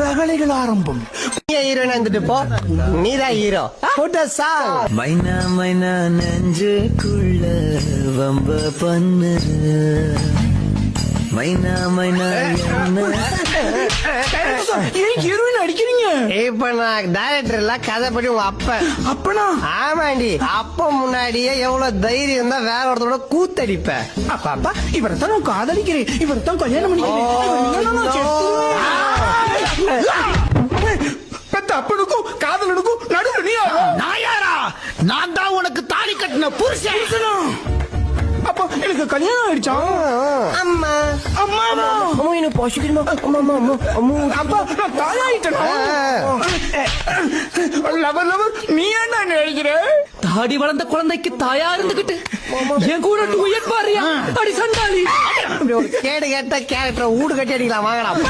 ரகளைகள் ஆரம்பம். ஹீரோயின் வந்துட்டு போ, நீதான் ஹீரோ. மைனா மைனா நெஞ்சுக்குள்ள வம்ப பண்ணு மைனா மைனா ஹீரோயின் அடிக்கிறீங்க. இப்ப நான் டைரக்டர் இல்ல, கதைப்படி உங்க அப்ப. அப்பனா ஆமாண்டி, அப்ப முன்னாடியே எவ்வளவு தைரியம் தான் வேற ஒருத்தரோட கூத்தடிப்ப. அப்பா இவரைத்தான் நான் காதலிக்கிறேன், இவரைத்தான் கல்யாணம் பண்ணிக்கிறேன். பெத்த அப்பனுக்கும் காதலனுக்கும் நடுவில் நீ நாயாரா, நான் தான் உனக்கு தாலி கட்டின புருஷன். அப்ப எனக்கு கல்யாணம் ஆயிடுச்சா? அம்மா அம்மா அம்மா எனக்கு பசிக்கணுமா? அம்மா அம்மா அம்மா அம்மா. அப்பா நான் தாயாயிட்டேனா? லவர் லவர் நீ என்ன நினைக்கிற? தாடி வளர்ந்த குழந்தைக்கு தாயா இருந்துகிட்டு என் கூட டூயட் பாரியா? அடி சண்டாளி. கேடு கேட்ட கேரக்டர் ஊடு கட்டி அடிக்கலாம், வாங்கலாம்.